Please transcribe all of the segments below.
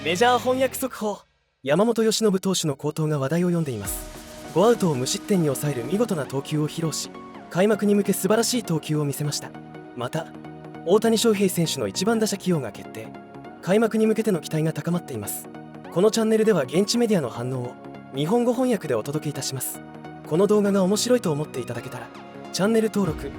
メジャー翻訳速報。山本由伸投手の好投が話題を呼んでいます。5アウトを無失点に抑える見事な投球を披露し、開幕に向け素晴らしい投球を見せました。また大谷翔平選手の1番打者起用が決定。開幕に向けての期待が高まっています。このチャンネルでは現地メディアの反応を日本語翻訳でお届けいたします。この動画が面白いと思っていただけたらチャンネル登録、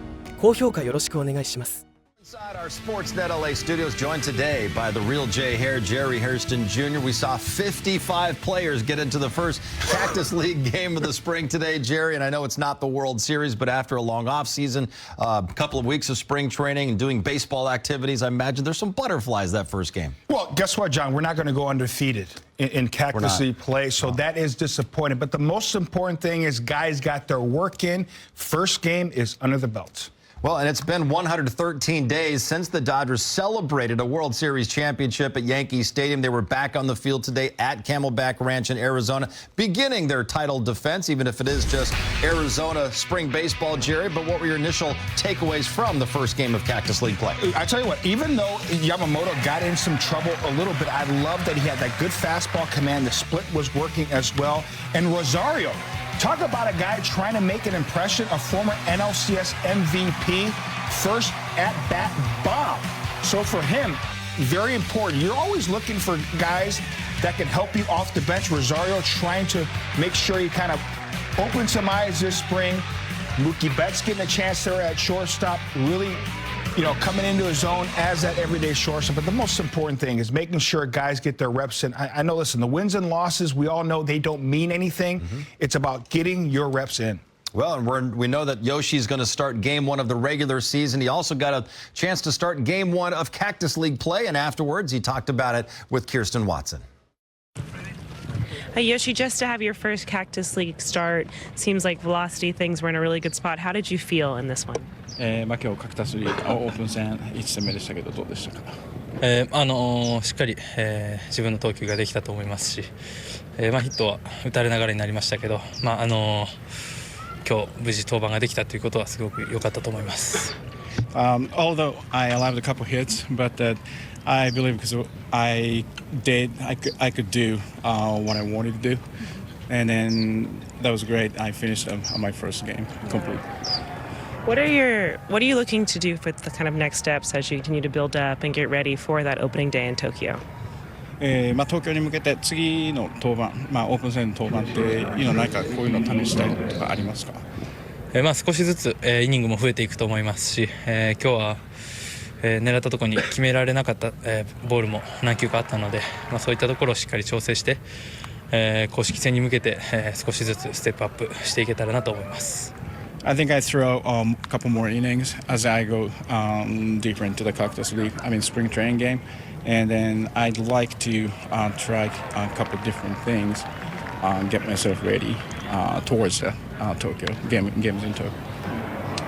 高評価よろしくお願いします。Inside our Sportsnet LA studios, joined today by the real Jay Hare, Jerry Hairston Jr. We saw 55 players get into the first Cactus League game of the spring today, Jerry. And I know it's not the World Series, but after a long offseason, a couple of weeks of spring training and doing baseball activities, I imagine there's some butterflies that first game. Well, guess what, John? We're not going to go undefeated in Cactus League play, so that is disappointing. But the most important thing is guys got their work in. First game is under the belts. Well, and it's been 113 days since the Dodgers celebrated a World Series championship at Yankee Stadium. They were back on the field today at Camelback Ranch in Arizona, beginning their title defense, even if it is just Arizona spring baseball, Jerry. But what were your initial takeaways from the first game of Cactus League play? I tell you what, even though Yamamoto got in some trouble a little bit, I love that he had that good fastball command. The split was working as well. And Rosario, talk about a guy trying to make an impression, a former NLCS MVP, first at-bat bomb. So for him, very important. You're always looking for guys that can help you off the bench. Rosario trying to make sure he kind of opens some eyes this spring. Mookie Betts getting a chance there at shortstop, really coming into his own as that everyday shortstop. But the most important thing is making sure guys get their reps in. I know, listen, the wins and losses, we all know they don't mean anything. It's about getting your reps in. Well, and we know that Yoshi's going to start game one of the regular season. He also got a chance to start game one of Cactus League play, and afterwards he talked about it with Kirsten Watson. Yoshi, just to have your first Cactus League start, seems like velocity things were in a really good spot. How did you feel in this one? 今日カクタスリーオープン戦1戦目でしたけどどうでしたか？しっかり、自分の投球ができたと思いますし、ヒットは打たれながらになりましたけど、今日無事登板ができたということはすごく良かったと思います。Although I allowed a couple hits, but I believe because I could do what I wanted to do, and then that was great. I finished on my first game complete. What are you looking to do for the kind of next steps as you continue to build up and get ready for that opening day in Tokyo? 東京に向けて次の登板、オープン戦の登板って何かこういうの試したいとかありますか？少しずつ、イニングも増えていくと思いますし、今日は、狙ったところに決められなかった、ボールも何球かあったので、そういったところをしっかり調整して、公式戦に向けて、少しずつステップアップしていけたらなと思います。I think I throw a couple more innings as I go deeper into the Cactus League. Spring training game, and then I'd like to try a couple different things, get myself ready towards Tokyo games in Tokyo.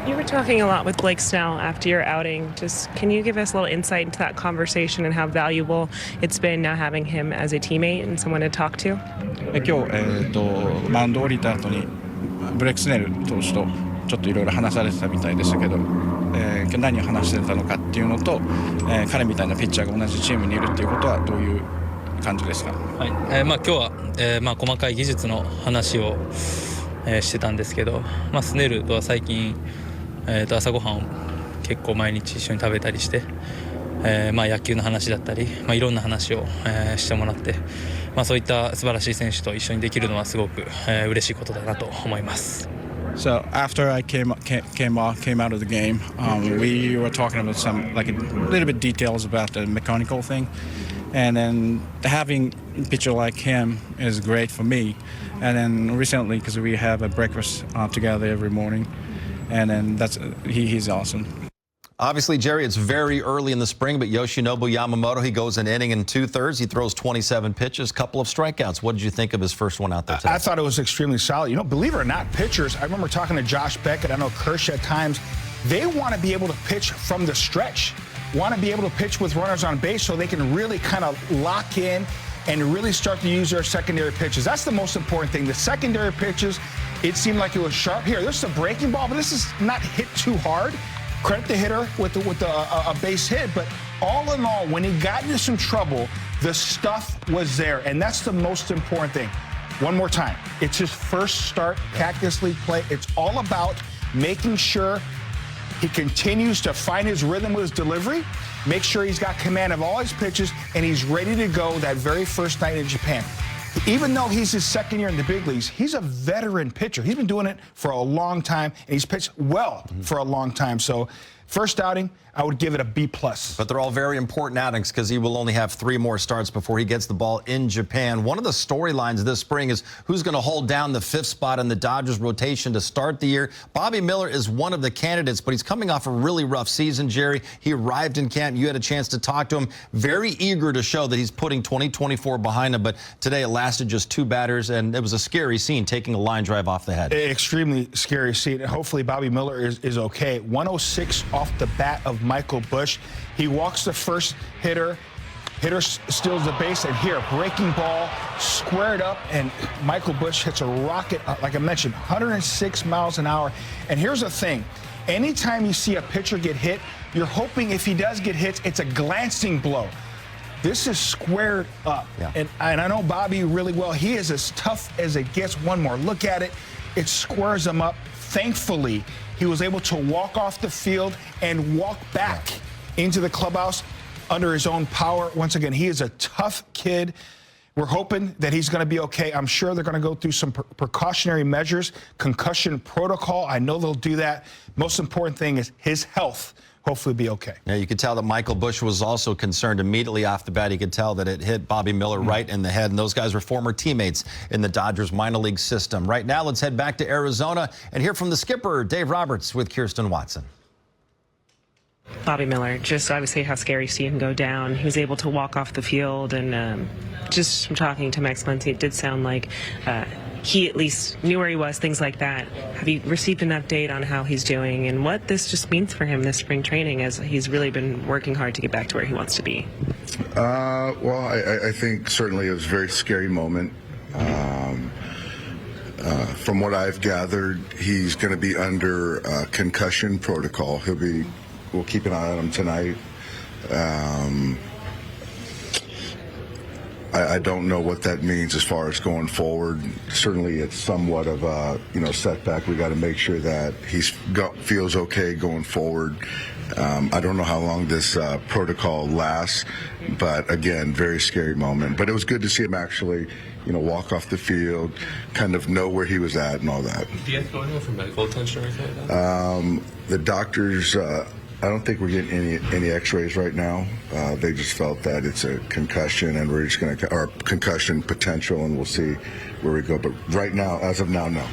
You were talking a lot with Blake Snell after your outing. Just can you give us a little insight into that conversation and how valuable it's been now having him as a teammate and someone to talk to? 今日、マウンド降りた後にブレックスネル投手とちょっといろいろ話されてたみたいでしたけど、今日何を話してたのかっていうのと、彼みたいなピッチャーが同じチームにいるっていうことはどういう感じですか？はい、今日は、細かい技術の話を、してたんですけど、スネルとは最近、朝ごはんを結構毎日一緒に食べたりして、野球の話だったり、いろんな話を、してもらって、そういった素晴らしい選手と一緒にできるのはすごく、嬉しいことだなと思います。So after I came out of the game, we were talking about some a little bit details about the mechanical thing, and then having a pitcher like him is great for me. And then recently, because we have a breakfast together every morning, and then he's awesome. Obviously, Jerry, it's very early in the spring, but Yoshinobu Yamamoto, he goes an inning and 2/3. He throws 27 pitches, couple of strikeouts. What did you think of his first one out there today? I thought it was extremely solid. Believe it or not, pitchers, I remember talking to Josh Beckett, I know Kersh at times, they want to be able to pitch from the stretch, want to be able to pitch with runners on base so they can really kind of lock in and really start to use their secondary pitches. That's the most important thing. The secondary pitches, it seemed like it was sharp. Here, this is a breaking ball, but this is not hit too hard. Credit the hitter with a base hit, but all in all, when he got into some trouble, The stuff was there, and that's the most important thing. One more time. It's his first start Cactus League play. It's all about making sure he continues to find his rhythm with his delivery, make sure he's got command of all his pitches, and he's ready to go that very first night in Japan. Even though he's his second year in the big leagues, he's a veteran pitcher. He's been doing it for a long time, and he's pitched well for a long time. So first outing, I would give it a B+. But they're all very important outings because he will only have 3 more starts before he gets the ball in Japan. One of the storylines this spring is who's going to hold down the 5th spot in the Dodgers rotation to start the year. Bobby Miller is one of the candidates, but he's coming off a really rough season, Jerry. He arrived in camp. You had a chance to talk to him. Very eager to show that he's putting 2024 behind him, but today it lasted just 2 batters, and it was a scary scene taking a line drive off the head. Extremely scary scene. Hopefully Bobby Miller is okay. 106 off the bat of Michael Busch. He walks the first hitter. Hitter steals the base, and here, breaking ball, squared up, and Michael Busch hits a rocket, like I mentioned, 106 miles an hour. And here's the thing. Anytime you see a pitcher get hit, you're hoping if he does get hit, it's a glancing blow. This is squared up. Yeah. And I know Bobby really well. He is as tough as it gets. One more look at it. It squares him up. Thankfully, he was able to walk off the field and walk back into the clubhouse under his own power. Once again, he is a tough kid. We're hoping that he's going to be okay. I'm sure they're going to go through some precautionary measures, concussion protocol. I know they'll do that. Most important thing is his health. Hopefully be okay. Yeah, you could tell that Michael Busch was also concerned immediately off the bat. He could tell that it hit Bobby Miller right in the head, and those guys were former teammates in the Dodgers minor league system. Right now, let's head back to Arizona and hear from the skipper, Dave Roberts, with Kirsten Watson. Bobby Miller, just obviously how scary seeing him go down. He was able to walk off the field, and just from talking to Max Muncy, it did sound like he at least knew where he was, things like that. Have you received an update on how he's doing and what this just means for him this spring training, as he's really been working hard to get back to where he wants to be? Well, I think certainly it was a very scary moment. From what I've gathered, he's going to be under concussion protocol. We'll keep an eye on him tonight. I don't know what that means as far as going forward. Certainly, it's somewhat of a setback. We got to make sure that he feels okay going forward. I don't know how long this protocol lasts, but again, very scary moment. But it was good to see him actually, walk off the field, kind of know where he was at and all that. Do you have to go anywhere for medical attention or anything like that? The doctors. I don't think we're getting any X-rays right now. They just felt that it's a concussion, and we're just going to, or concussion potential, and we'll see where we go. But right now, as of now, no.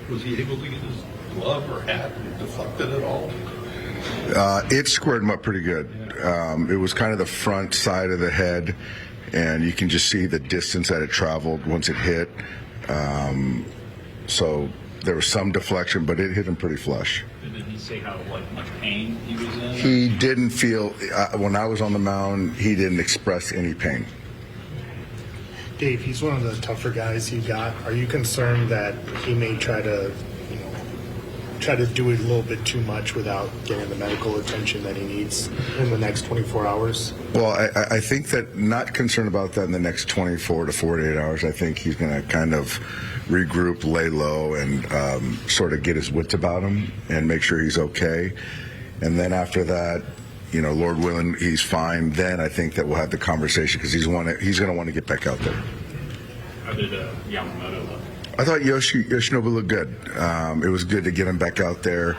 Was he able to get his glove or hat deflected at all? It squared him up pretty good. It was kind of the front side of the head, and you can just see the distance that it traveled once it hit. So there was some deflection, but it hit him pretty flush. Did he say how much pain he was in? He didn't feel, when I was on the mound, he didn't express any pain. Dave, he's one of the tougher guys you got. Are you concerned that he may try to do it a little bit too much without getting the medical attention that he needs in the next 24 hours? Well, I think that not concerned about that in the next 24 to 48 hours. I think he's going to kind of regroup, lay low, and sort of get his wits about him and make sure he's okay. And then after that, Lord willing, he's fine. Then I think that we'll have the conversation because he's going to want to get back out there. How did Yamamoto look? I thought Yoshinobu looked good. It was good to get him back out there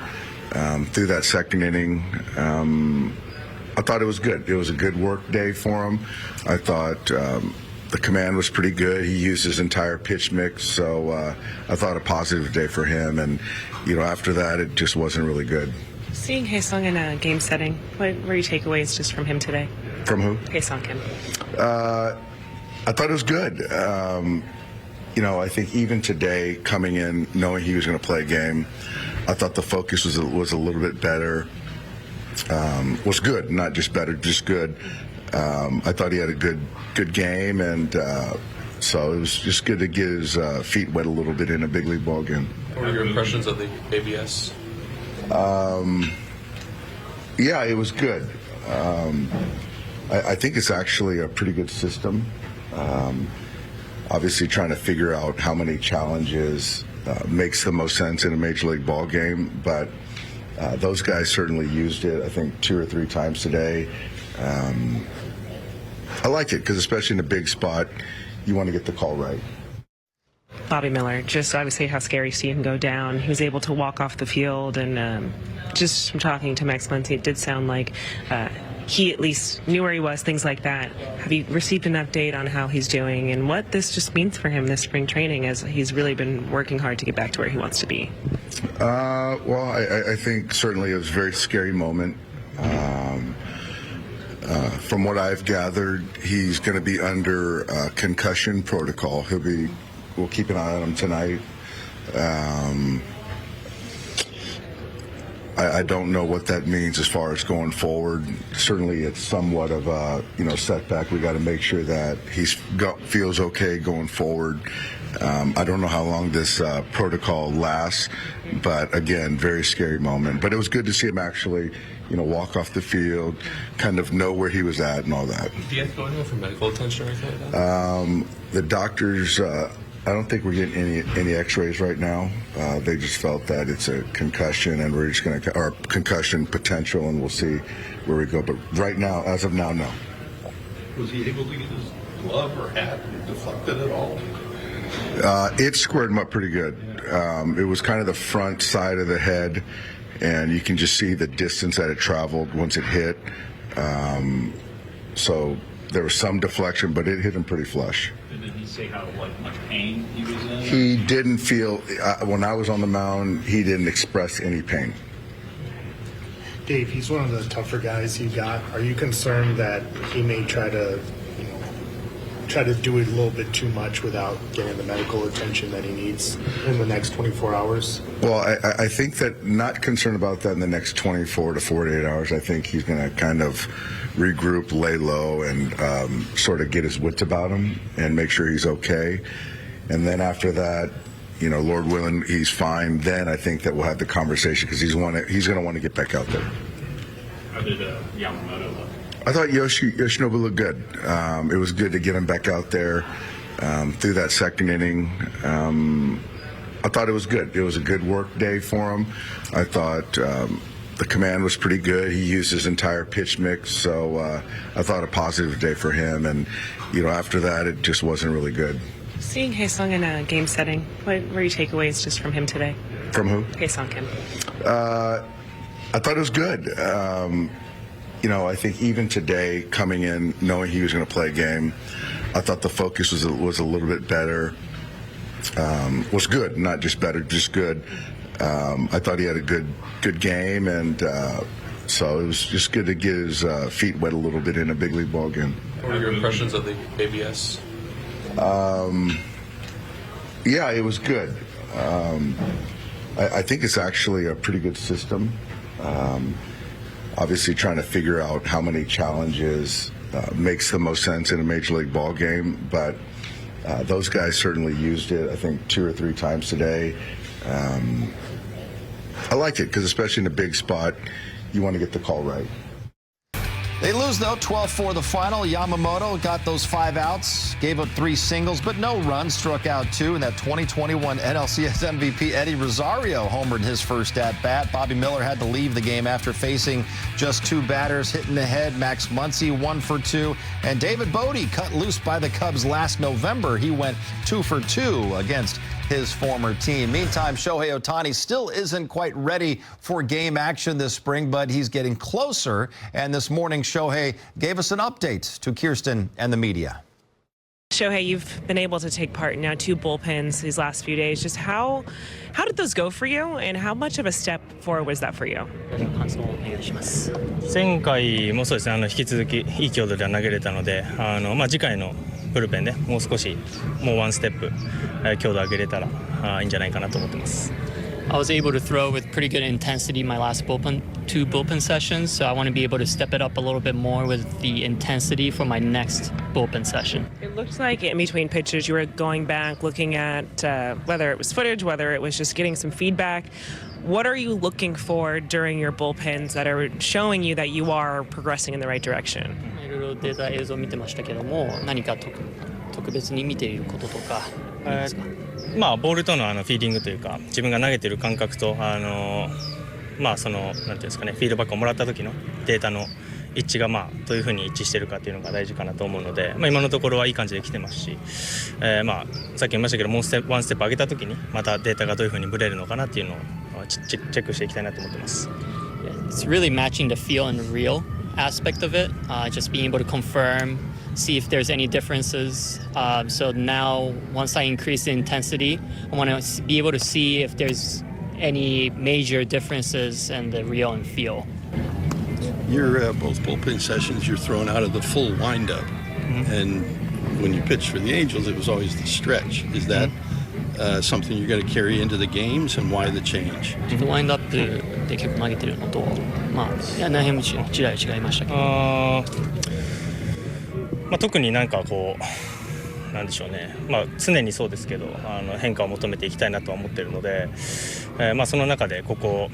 through that second inning. I thought it was good. It was a good work day for him. I thought the command was pretty good. He used his entire pitch mix, so I thought a positive day for him. And, after that, it just wasn't really good. Seeing Hae-Sung in a game setting, what were your takeaways just from him today? From who? Hae-Sung Kim. I thought it was good. I think even today, coming in, knowing he was going to play a game, I thought the focus was a little bit better. Was good, not just better, just good. I thought he had a good game, and so it was just good to get his feet wet a little bit in a big league ball game. What are your impressions of the ABS? Yeah, it was good. I think it's actually a pretty good system. Obviously, trying to figure out how many challenges makes the most sense in a major league ball game, but those guys certainly used it, I think, 2 or 3 times today. I like it because especially in a big spot, you want to get the call right. Bobby Miller, just obviously how scary to see him go down. He was able to walk off the field, and just from talking to Max Muncy, it did sound like he at least knew where he was, things like that. Have you received an update on how he's doing and what this just means for him this spring training, as he's really been working hard to get back to where he wants to be? Well, I think certainly it was a very scary moment. From what I've gathered, he's going to be under concussion protocol. We'll keep an eye on him tonight. I don't know what that means as far as going forward. Certainly, it's somewhat of a setback. We got to make sure that he feels okay going forward. I don't know how long this protocol lasts, but again, very scary moment. But it was good to see him actually, walk off the field, kind of know where he was at and all that. Do you have to go anywhere for medical attention or anything like that? The doctors, I don't think we're getting any X-rays right now. They just felt that it's a concussion, and we're just going to, or concussion potential, and we'll see where we go. But right now, as of now, no. Was he able to get his glove or hat deflected at all? It squared him up pretty good. It was kind of the front side of the head, and you can just see the distance that it traveled once it hit. So there was some deflection, but it hit him pretty flush. Did he say how much pain he was in? He didn't feel, when I was on the mound, he didn't express any pain. Dave, he's one of the tougher guys you got. Are you concerned that he may try to do it a little bit too much without getting the medical attention that he needs in the next 24 hours? Well, I think that not concerned about that in the next 24 to 48 hours. I think he's going to kind of regroup, lay low, and sort of get his wits about him and make sure he's okay. And then after that, Lord willing, he's fine. Then I think that we'll have the conversation because he's going to want to get back out there. How did Yamamoto look? I thought Yoshinobu looked good. It was good to get him back out there through that second inning. I thought it was good. It was a good work day for him. I thought the command was pretty good. He used his entire pitch mix, so I thought a positive day for him. And, after that, it just wasn't really good. Seeing Hae-Sung in a game setting, what were your takeaways just from him today? From who? Hae-Sung Kim. I thought it was good. I think even today, coming in, knowing he was going to play a game, I thought the focus was a little bit better. Was good, not just better, just good. I thought he had a good game, and so it was just good to get his feet wet a little bit in a big league ball game. What were your impressions of the ABS? Yeah, it was good. I think it's actually a pretty good system. Obviously, trying to figure out how many challenges makes the most sense in a major league ball game, but those guys certainly used it, I think, 2 or 3 times today. I like it because especially in a big spot, you want to get the call right. They lose, though, 12-4 the final. Yamamoto got those 5 outs, gave up 3 singles, but no runs, struck out 2. And that 2021 NLCS MVP Eddie Rosario homered his first at-bat. Bobby Miller had to leave the game after facing just 2 batters hitting the head. Max Muncy 1 for 2. And David Bodie cut loose by the Cubs last November. He went 2 for 2 against his former team. Meantime, Shohei Ohtani still isn't quite ready for game action this spring, but he's getting closer. And this morning, Shohei gave us an update to Kirsten and the media. Shohei, you've been able to take part in now 2 bullpens these last few days. Just how did those go for you, and how much of a step forward was that for you? 前回もそうですね、引き続きいい強度では投げれたので、次回のブルペンでもう少しもうワンステップ強度上げれたらいいんじゃないかなと思ってます。I was able to throw with pretty good intensity my last 2 bullpen sessions, so I want to be able to step it up a little bit more with the intensity for my next bullpen session. It looked like in between pitches you were going back, looking at whether it was footage, whether it was just getting some feedback. What are you looking for during your bullpens that are showing you that you are progressing in the right direction? いろいろデータ映像を見てましたけども、何か特別に見ていることとかありますか？ボールとのフィーリングというか、自分が投げてる感覚とそのなんていうんですかね、フィードバックをもらった時のデータの一致がどういうふうに一致しているかっていうのが大事かなと思うので、今のところはいい感じで来てますし、さっき言いましたけどもうワンステップ上げた時にまたデータがどういうふうにブレるのかなっていうのをチェックしていきたいなと思ってます。It's really matching the feel and the real aspect of it, just being able to confirm, see if there's any differences. So now, once I increase the intensity, I want to be able to see if there's any major differences in the real and feel. Your both bullpen sessions, you're thrown out of the full windup, and when you pitched for the Angels, it was always the stretch. Is that something you're going to carry into the games, and why the change? ワインドアップで結構投げてるのと、何辺も違いましたけど。特になんかこうなんでしょうね、常にそうですけど変化を求めていきたいなとは思っているので、その中でここ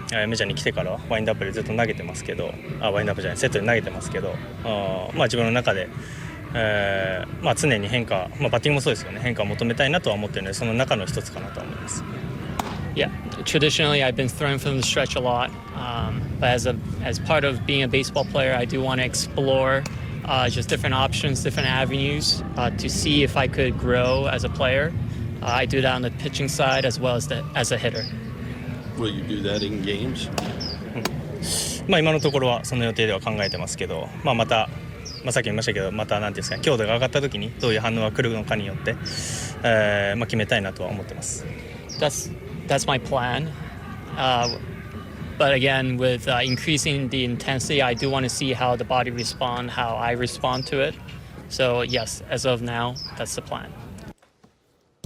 メジャーに来てからはワインドアップでずっと投げてますけど、ワインドアップじゃないセットで投げてますけど、自分の中で、常に変化、バッティングもそうですよね、変化を求めたいなとは思っているので、その中の一つかなと思います。Yeah, traditionally I've been throwing from the stretch a lot, but as part of being a baseball player, I do want to explore just different options, different avenues to see if I could grow as a player. I do that on the pitching side as well as a hitter. Will you do that in games? 今のところはその予定では考えてますけど、また、さっき言いましたけど、また何ていうんですか、強度が上がった時にどういう反応が来るのかによって、決めたいなとは思ってます。That's my plan. But again, with increasing the intensity, I do want to see how the body responds, how I respond to it. So yes, as of now, that's the plan.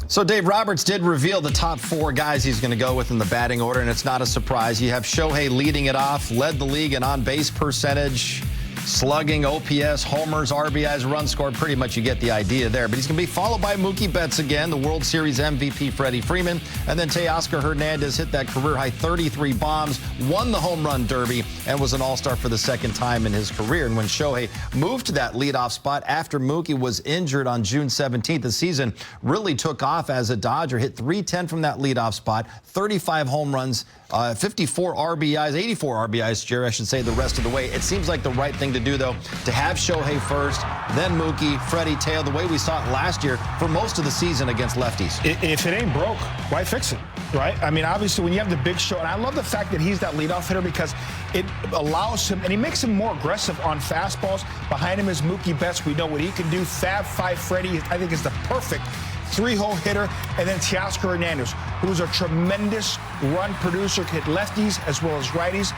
So Dave Roberts did reveal the top 4 guys he's going to go with in the batting order, and it's not a surprise. You have Shohei leading it off, led the league in on-base percentage, slugging, OPS, homers, RBIs, runs scored. Pretty much you get the idea there. But he's going to be followed by Mookie Betts again, the World Series MVP Freddie Freeman. And then Teoscar Hernandez hit that career-high 33 bombs, won the home run derby, and was an all-star for the second time in his career. And when Shohei moved to that leadoff spot after Mookie was injured on June 17th, the season really took off as a Dodger. Hit .310 from that leadoff spot, 35 home runs, 54 RBIs, 84 RBIs, Jerry, I should say, the rest of the way. It seems like the right thing to do, though, to have Shohei first, then Mookie, Freddie, Teo, the way we saw it last year for most of the season against lefties. If it ain't broke, why fix it, right? I mean, obviously, when you have the big show, and I love the fact that he's that leadoff hitter because it allows him, and he makes him more aggressive on fastballs. Behind him is Mookie Betts. We know what he can do. Fab Five Freddie, I think, is the perfect 3-hole hitter, and then Teoscar Hernandez, who's a tremendous run producer, hit lefties as well as righties.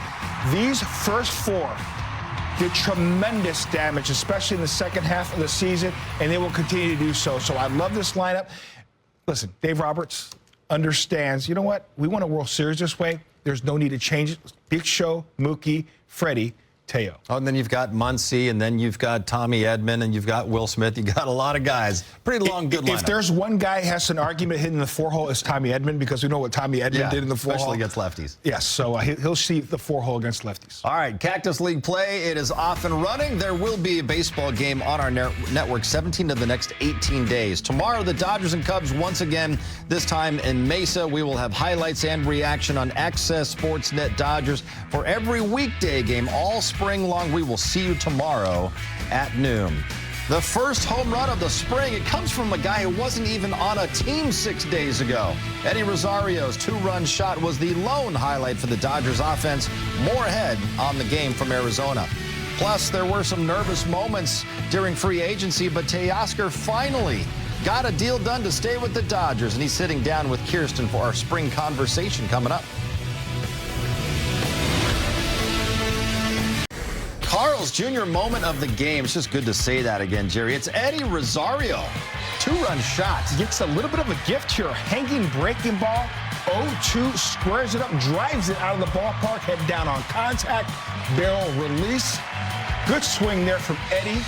These first 4 did tremendous damage, especially in the second half of the season, and they will continue to do so. So I love this lineup. Listen, Dave Roberts understands, you know what? We won a World Series this way. There's no need to change it. Big Show, Mookie, Freddie, Teo. Oh, and then you've got Muncy, and then you've got Tommy Edman, and you've got Will Smith. You got a lot of guys. Pretty long, good lineup. If there's one guy who has an argument hitting the 4-hole, it's Tommy Edman, because we know what Tommy Edman did in the 4-hole. Especially against lefties. Yes, so he'll see the 4-hole against lefties. All right, Cactus League play, it is off and running. There will be a baseball game on our network 17 of the next 18 days. Tomorrow, the Dodgers and Cubs once again, this time in Mesa. We will have highlights and reaction on Access Sportsnet Dodgers for every weekday game all spring long. We will see you tomorrow at noon. The first home run of the spring, it comes from a guy who wasn't even on a team 6 days ago. Eddie Rosario's 2-run shot was the lone highlight for the Dodgers offense. More ahead on the game from Arizona. Plus, there were some nervous moments during free agency, but Teoscar finally got a deal done to stay with the Dodgers, and he's sitting down with Kirsten for our spring conversation coming up. Carl's junior moment of the game. It's just good to say that again, Jerry. It's Eddie Rosario. 2-run shot. Gets a little bit of a gift here. Hanging breaking ball. 0-2, squares it up, drives it out of the ballpark, head down on contact, barrel release. Good swing there from Eddie.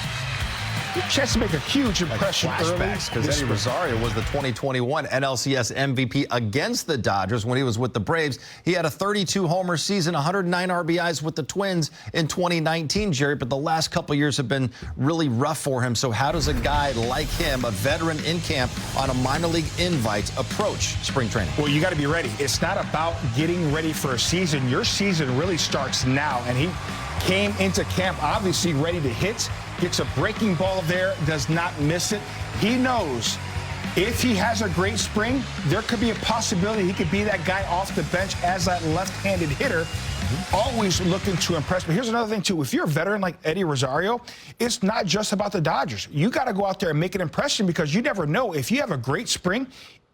chance to make a huge impression early. Because Eddie Rosario was the 2021 NLCS MVP against the Dodgers when he was with the Braves. He had a 32-homer season, 109 RBIs with the Twins in 2019, Jerry, but the last couple years have been really rough for him. So how does a guy like him, a veteran in camp on a minor league invite, approach spring training? Well, you got to be ready. It's not about getting ready for a season. Your season really starts now, and he came into camp obviously ready to hit, gets a breaking ball there, does not miss it. He knows if he has a great spring, there could be a possibility he could be that guy off the bench as that left-handed hitter, always looking to impress. But here's another thing, too. If you're a veteran like Eddie Rosario, it's not just about the Dodgers. You got to go out there and make an impression because you never know. If you have a great spring,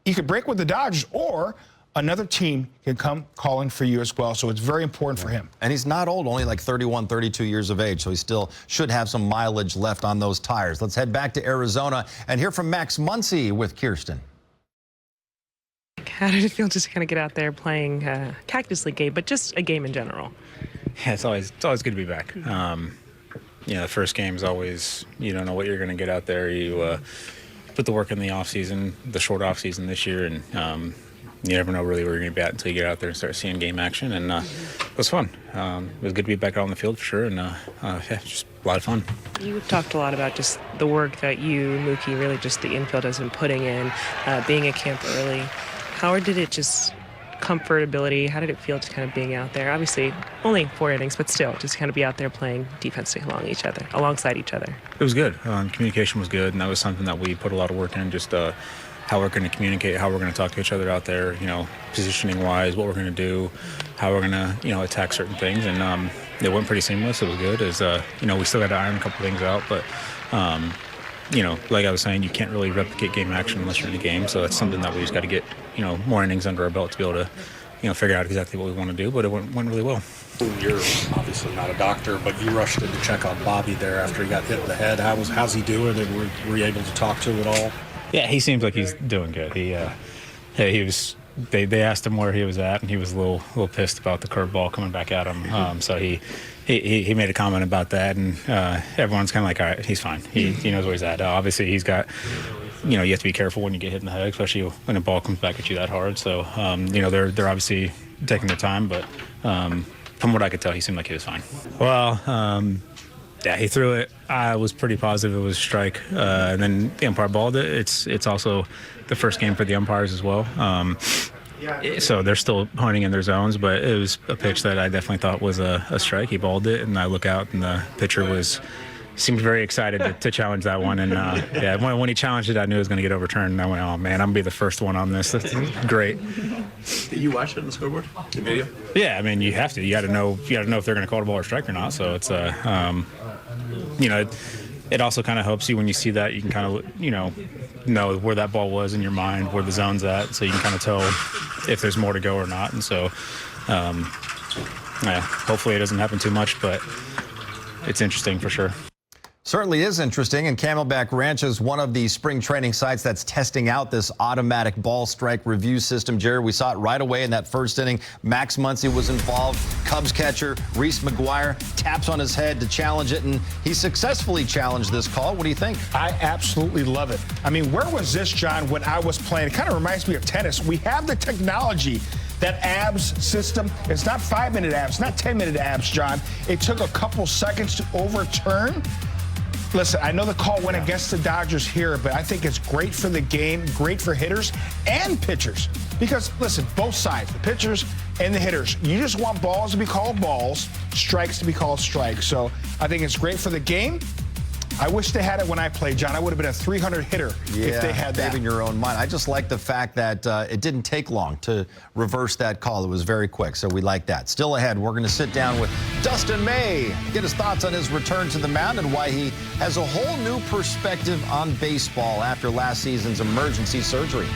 you could break with the Dodgers or another team can come calling for you as well. So it's very important for him. And he's not old, only like 31, 32 years of age, so he still should have some mileage left on those tires. Let's head back to Arizona and hear from Max Muncy with Kirsten. How did it feel just to kind of get out there playing Cactus League game, but just a game in general? Yeah, it's always good to be back. You know, the first game is always, you don't know what you're going to get out there. You put the work in the off season, the short off season this year, and you never know really where you're going to be at until you get out there and start seeing game action. And it was fun. It was good to be back out on the field for sure, and yeah, just a lot of fun. You talked a lot about just the work that you, Mookie, really just the infield has been putting in, being at camp early. How did it just comfortability? How did it feel just kind of being out there? Obviously, only 4 innings, but still, just kind of be out there playing defense alongside each other. It was good. Communication was good, and that was something that we put a lot of work in. Just how we're going to communicate, how we're going to talk to each other out there, you know, positioning-wise, what we're going to do, how we're going to, you know, attack certain things. And it went pretty seamless. It was good. You know, we still got to iron a couple things out, but, you know, like I was saying, you can't really replicate game action unless you're in a game. So that's something that we just got to get, you know, more innings under our belt to be able to, you know, figure out exactly what we want to do. But it went really well. You're obviously not a doctor, but you rushed in to check on Bobby there after he got hit in the head. How's he doing? And were you able to talk to him at all? Yeah, he seems like he's doing good. He was. They asked him where he was at, and he was a little pissed about the curveball coming back at him. So he made a comment about that, and everyone's kind of like, all right, he's fine. He knows where he's at. Obviously, he's got. You know, you have to be careful when you get hit in the head, especially when a ball comes back at you that hard. So you know, they're obviously taking their time, but from what I could tell, he seemed like he was fine. Well. Yeah, he threw it. I was pretty positive it was a strike, and then the umpire balled it. It's also the first game for the umpires as well. So they're still hunting in their zones, but it was a pitch that I definitely thought was a strike. He balled it, and I look out, and the pitcher seemed very excited to challenge that one. And yeah, when he challenged it, I knew it was going to get overturned. And I went, oh man, I'm going to be the first one on this. That's great. Did you watch it on the scoreboard? The video? Yeah, I mean, you have to. You got to know if they're going to call the ball or strike or not. So it's you know, it also kind of helps you when you see that. You can kind of, you know where that ball was in your mind, where the zone's at, so you can kind of tell if there's more to go or not. And so, yeah, hopefully it doesn't happen too much, but it's interesting for sure. Certainly is interesting, and Camelback Ranch is one of the spring training sites that's testing out this automatic ball strike review system. Jerry, we saw it right away in that first inning. Max Muncy was involved. Cubs catcher Reese McGuire taps on his head to challenge it, and he successfully challenged this call. What do you think? I absolutely love it. I mean, where was this, John, when I was playing? It kind of reminds me of tennis. We have the technology. That abs system, it's not 5-minute abs, not 10-minute abs, John. It took a couple seconds to overturn. Listen, I know the call went against the Dodgers here, but I think it's great for the game, great for hitters and pitchers. Because, listen, both sides, the pitchers and the hitters, you just want balls to be called balls, strikes to be called strikes. So I think it's great for the game. I wish they had it when I played, John. I would have been a 300 hitter if they had that. In your own mind. I just like the fact that it didn't take long to reverse that call. It was very quick, so we like that. Still ahead, we're going to sit down with Dustin May, get his thoughts on his return to the mound and why he has a whole new perspective on baseball after last season's emergency surgery.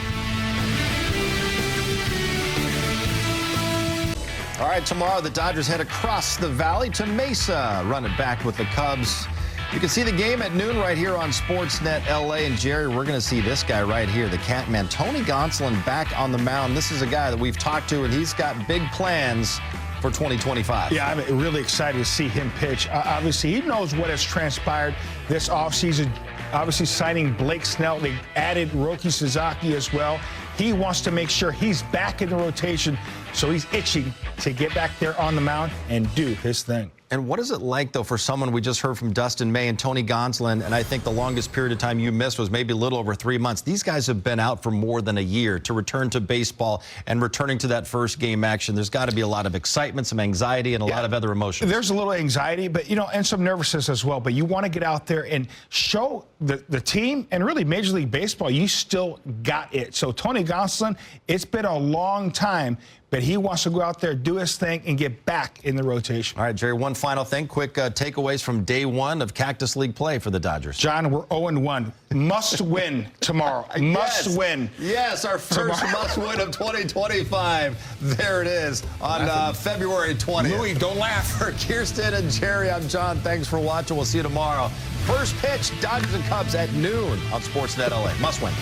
All right, tomorrow the Dodgers head across the valley to Mesa, run it back with the Cubs. You can see the game at noon right here on Sportsnet LA. And Jerry, we're going to see this guy right here, the Catman, Tony Gonsolin, back on the mound. This is a guy that we've talked to, and he's got big plans for 2025. Yeah, I'm really excited to see him pitch. Obviously, he knows what has transpired this offseason. obviously signing Blake Snell. They added Roki Sasaki as well. He wants to make sure he's back in the rotation, so he's itching to get back there on the mound and do his thing. And what is it like, though, for someone we just heard from Dustin May and Tony Gonsolin, and I think the longest period of time you missed was maybe a little over 3 months. These guys have been out for more than a year. To return to baseball and returning to that first game action, there's got to be a lot of excitement, some anxiety, and a lot of other emotions. There's a little anxiety, but and some nervousness as well. But you want to get out there and show the team and really Major League Baseball, you still got it. So Tony Gonsolin, it's been a long time, but he wants to go out there, do his thing, and get back in the rotation. All right, Jerry, one final thing. Quick takeaways from day one of Cactus League play for the Dodgers. John, we're 0-1. Must win tomorrow. Must win. Yes, our first must win of 2025. There it is on February 20th. Louis, don't laugh. For Kirsten and Jerry, I'm John. Thanks for watching. We'll see you tomorrow. First pitch, Dodgers and Cubs at noon on Sportsnet LA. Must win.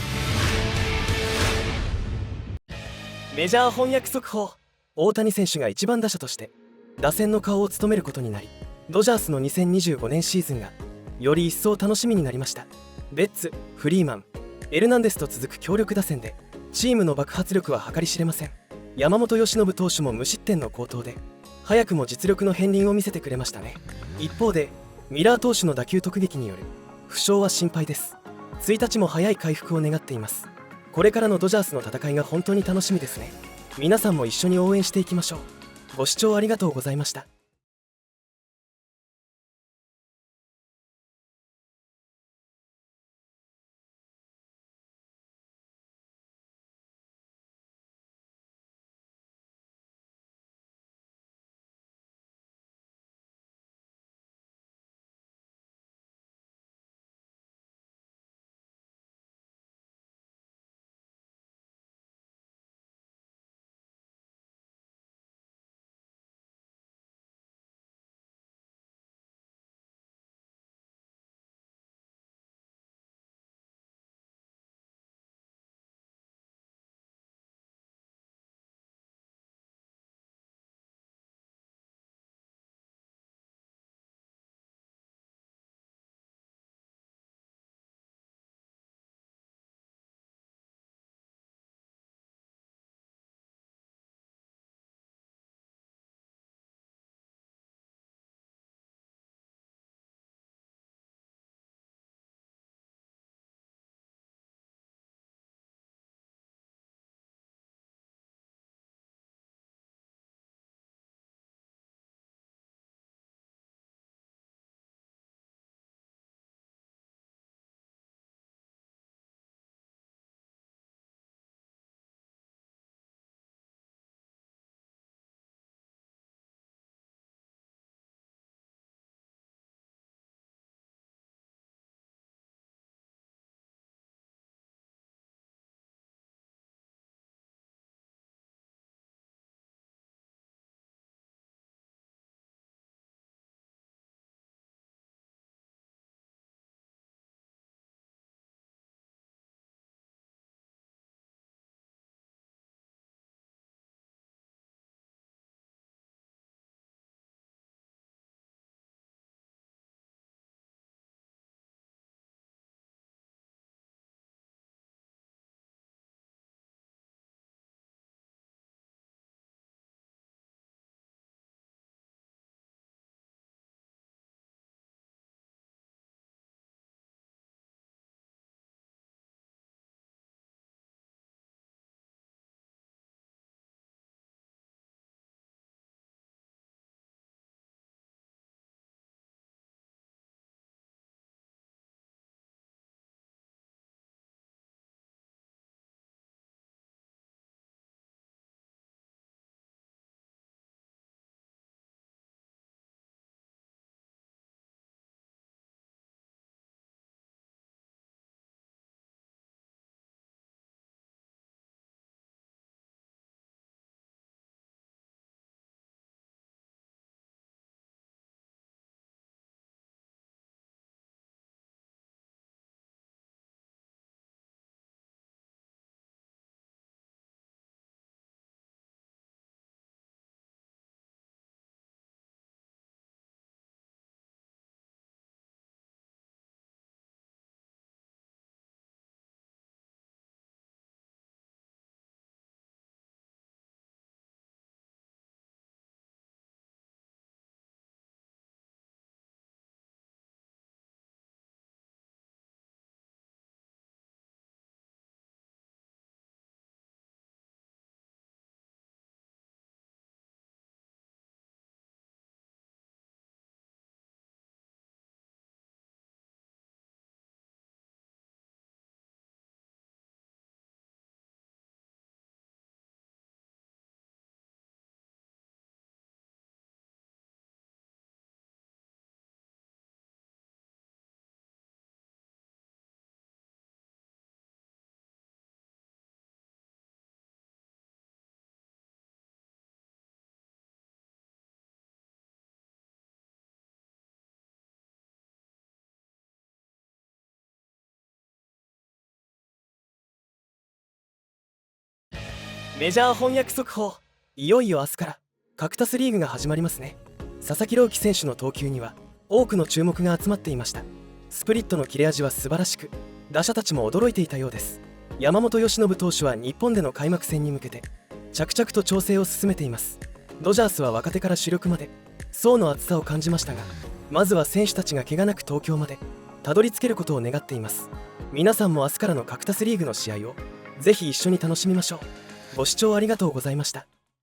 メジャー翻訳速報。大谷選手が1番打者として打線の顔を務めることになり、ドジャースの2025年シーズンがより一層楽しみになりました。ベッツ、フリーマン、エルナンデスと続く強力打線でチームの爆発力は計り知れません。山本由伸投手も無失点の好投で早くも実力の片鱗を見せてくれましたね。一方でミラー投手の打球突撃による負傷は心配です。1日も早い回復を願っています。これからのドジャースの戦いが本当に楽しみですね。皆さんも一緒に応援していきましょう。ご視聴ありがとうございました。メジャー翻訳速報。いよいよ明日からカクタスリーグが始まりますね。佐々木朗希選手の投球には多くの注目が集まっていました。スプリットの切れ味は素晴らしく、打者たちも驚いていたようです。山本由伸投手は日本での開幕戦に向けて着々と調整を進めています。ドジャースは若手から主力まで層の厚さを感じましたが、まずは選手たちが怪我なく東京までたどり着けることを願っています。皆さんも明日からのカクタスリーグの試合をぜひ一緒に楽しみましょう。ご視聴ありがとうございました。